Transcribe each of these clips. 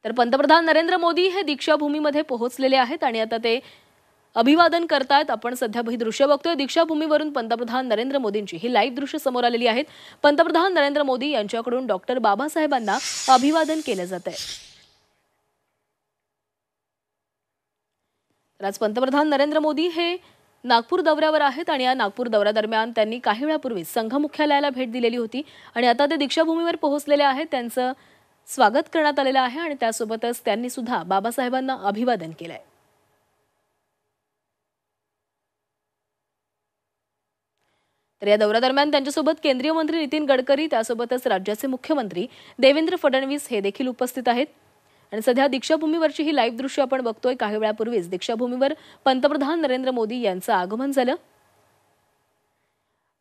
तर पंतप्रधान नरेंद्र मोदी हे दीक्षाभूमीमध्ये पोहोचलेले आहेत आणि आता ते अभिवादन करतायत। आपण सध्या ही दृश्य बघतोय दीक्षाभूमीवरून पंतप्रधान नरेंद्र मोदींची ही लाईव्ह दृश्य समोर आलेली आहेत। पंतप्रधान नरेंद्र मोदी यांच्याकडून डॉक्टर बाबासाहेबांना अभिवादन केले जाते। आज पंतप्रधान नरेंद्र मोदी हे नागपूर दौऱ्यावर आहेत आणि या नागपूर दौऱ्यादरम्यान त्यांनी काही वेळापूर्वी संघ मुख्यालयाला भेट दिलेली होती आणि आता ते दीक्षाभूमीवर पोहोचलेले आहेत। त्यांचं स्वागत करण्यात आलेलं आहे आणि त्यासोबतच त्यांनी सुद्धा बाबासाहेबांना अभिवादन केलंय। तर या दौऱ्यादरम्यान त्यांच्यासोबत केंद्रीय मंत्री नितीन गडकरी त्यासोबतच राज्याचे मुख्यमंत्री देवेंद्र फडणवीस हे देखील उपस्थित आहेत। आणि सध्या दीक्षाभूमीवरची ही लाईव्ह दृश्य आपण बघतोय। काही वेळापूर्वीच दीक्षाभूमीवर पंतप्रधान नरेंद्र मोदी यांचं आगमन झालं।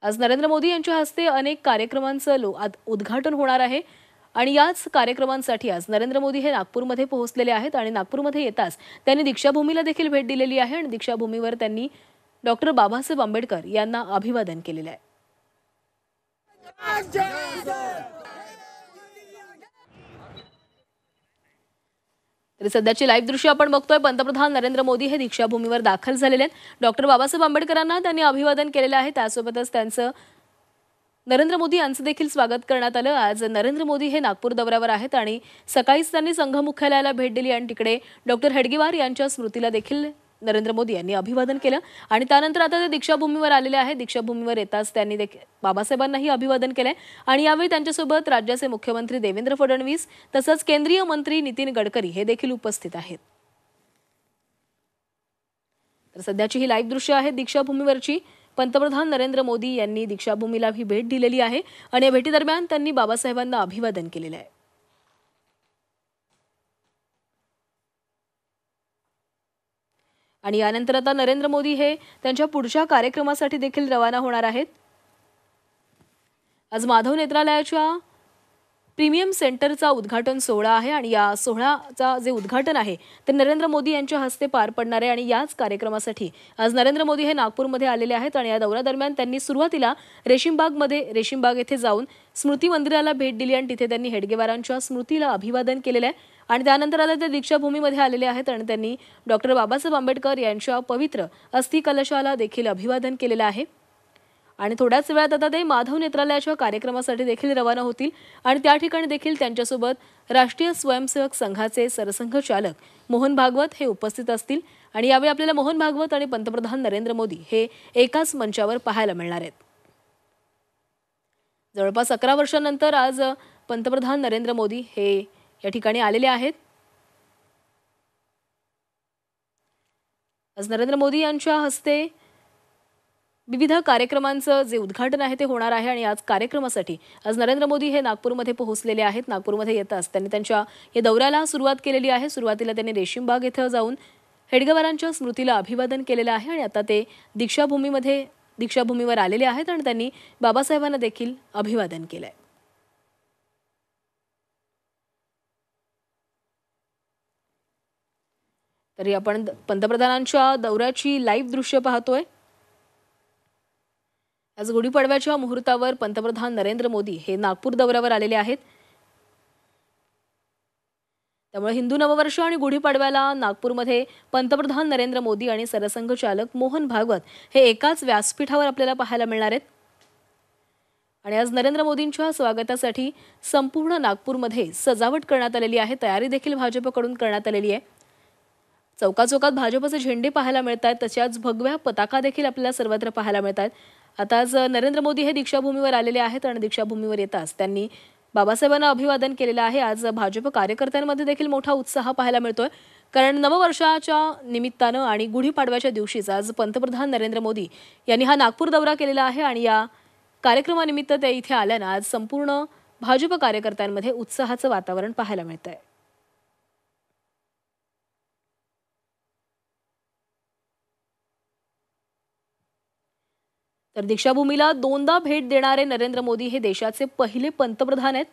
आज नरेंद्र मोदी यांच्या हस्ते अनेक कार्यक्रमांचं उद्घाटन होणार आहे आणि याच कार्यक्रमांसाठी आज नरेंद्र मोदी हे नागपूरमध्ये पोहोचलेले आहेत आणि नागपूरमध्ये येताच त्यांनी दीक्षाभूमीला देखील भेट दिलेली आहे आणि दीक्षाभूमीवर त्यांनी डॉक्टर बाबासाहेब आंबेडकर यांना अभिवादन केलेलं आहे। तरी सध्याची लाईव्ह दृश्य आपण बघतोय। पंतप्रधान नरेंद्र मोदी हे दीक्षाभूमीवर दाखल झालेले आहेत। डॉक्टर बाबासाहेब आंबेडकरांना त्यांनी अभिवादन केलेलं आहे। त्यासोबतच त्यांचं नरेंद्र मोदी यांचं देखील स्वागत करण्यात आलं। आज नरेंद्र मोदी हे नागपूर दौऱ्यावर आहेत आणि सकाळीच त्यांनी संघ मुख्यालयाला भेट दिली आणि तिकडे डॉक्टर हेडगेवार यांच्या स्मृतीला देखील नरेंद्र मोदी यांनी अभिवादन केलं आणि त्यानंतर आता ते दीक्षाभूमीवर आलेले आहेत। दीक्षाभूमीवर येताच त्यांनी देखील बाबासाहेबांनाही अभिवादन केलंय आणि यावेळी त्यांच्यासोबत राज्याचे मुख्यमंत्री देवेंद्र फडणवीस तसंच केंद्रीय मंत्री नितीन गडकरी हे देखील उपस्थित आहेत। तर सध्याची ही लाईव्ह दृश्य आहेत दीक्षाभूमीवरची। पंतप्रधान नरेंद्र मोदी यांनी दीक्षाभूमीला ही भेट दिलेली आहे आणि या भेटीदरम्यान त्यांनी बाबासाहेबांना अभिवादन केलेलं आहे। आणि यानंतर आता नरेंद्र मोदी हे त्यांच्या पुढच्या कार्यक्रमासाठी देखील रवाना होणार आहेत। आज माधव नेत्रालयाच्या प्रीमियम सेंटरचा उद्घाटन सोहळा आहे आणि या सोहळ्याचा जे उद्घाटन आहे ते नरेंद्र मोदी यांच्या हस्ते पार पडणार आहे आणि याच कार्यक्रमासाठी आज नरेंद्र मोदी हे नागपूरमध्ये आलेले आहेत आणि या दौऱ्यादरम्यान त्यांनी सुरुवातीला रेशीमबाग येथे जाऊन स्मृती मंदिराला भेट दिली आणि तिथे त्यांनी हेडगेवारांच्या स्मृतीला अभिवादन केलेलं आहे आणि त्यानंतर आता ते दीक्षाभूमीमध्ये आलेले आहेत आणि त्यांनी डॉक्टर बाबासाहेब आंबेडकर यांच्या पवित्र अस्थि कलशाला देखील अभिवादन केलेलं आहे आणि थोड्याच वेळात आता ते माधव नेत्रालयाच्या कार्यक्रमासाठी देखील रवाना होतील आणि त्या ठिकाणी देखील त्यांच्यासोबत राष्ट्रीय स्वयंसेवक संघाचे सरसंघचालक मोहन भागवत हे उपस्थित असतील आणि यावेळी आपल्याला मोहन भागवत आणि पंतप्रधान नरेंद्र मोदी हे एकाच मंचावर पाहायला मिळणार आहेत। जवळपास 11 वर्षांनंतर आज पंतप्रधान नरेंद्र मोदी हे या ठिकाणी आलेले आहेत। आज नरेंद्र मोदी यांच्या हस्ते विविध कार्यक्रमांचं जे उद्घाटन आहे ते होणार आहे आणि आज कार्यक्रमासाठी आज नरेंद्र मोदी हे नागपूरमध्ये पोहोचलेले आहेत। नागपूरमध्ये येताच त्यांनी त्यांच्या या दौऱ्याला सुरुवात केलेली आहे। सुरुवातीला त्यांनी रेशीमबाग येथे जाऊन हेडगेवारांच्या स्मृतीला अभिवादन केलेलं आहे आणि आता ते दीक्षाभूमीवर आलेले आहेत आणि त्यांनी बाबासाहेबांना देखील अभिवादन केलंय। तरी आपण पंतप्रधानांच्या दौऱ्याची लाईव्ह दृश्य पाहतोय। आज गुढीपाडव्याच्या मुहूर्तावर पंतप्रधान नरेंद्र मोदी हे नागपूर दौऱ्यावर आलेले आहेत। त्यामुळे हिंदू नववर्ष आणि गुढीपाडव्याला नागपूरमध्ये पंतप्रधान नरेंद्र मोदी आणि सरसंघचालक मोहन भागवत हे एकाच व्यासपीठावर आपल्याला पाहायला मिळणार आहेत आणि आज नरेंद्र मोदींच्या स्वागतासाठी संपूर्ण नागपूरमध्ये सजावट करण्यात आलेली आहे। तयारी देखील भाजपकडून करण्यात आलेली आहे। चौकाचौकात भाजपचे झेंडे पाहायला मिळतात, तशाच भगव्या पताका देखील आपल्याला सर्वत्र पाहायला मिळतात। आता आज नरेंद्र मोदी हे दीक्षाभूमीवर आलेले आहेत आणि दीक्षाभूमीवर येताच त्यांनी बाबासाहेबांना अभिवादन केलेलं आहे। आज भाजप कार्यकर्त्यांमध्ये देखील मोठा उत्साह पाहायला मिळतोय कारण नववर्षाच्या निमित्तानं आणि गुढीपाडव्याच्या दिवशीच आज पंतप्रधान नरेंद्र मोदी यांनी हा नागपूर दौरा केलेला आहे आणि या कार्यक्रमानिमित्त ते इथे आल्यानं आज संपूर्ण भाजप कार्यकर्त्यांमध्ये उत्साहाचं वातावरण पाहायला मिळतंय। तर दीक्षाभूमीला दोनदा भेट देणारे नरेंद्र मोदी हे देशाचे पहिले पंतप्रधान आहेत।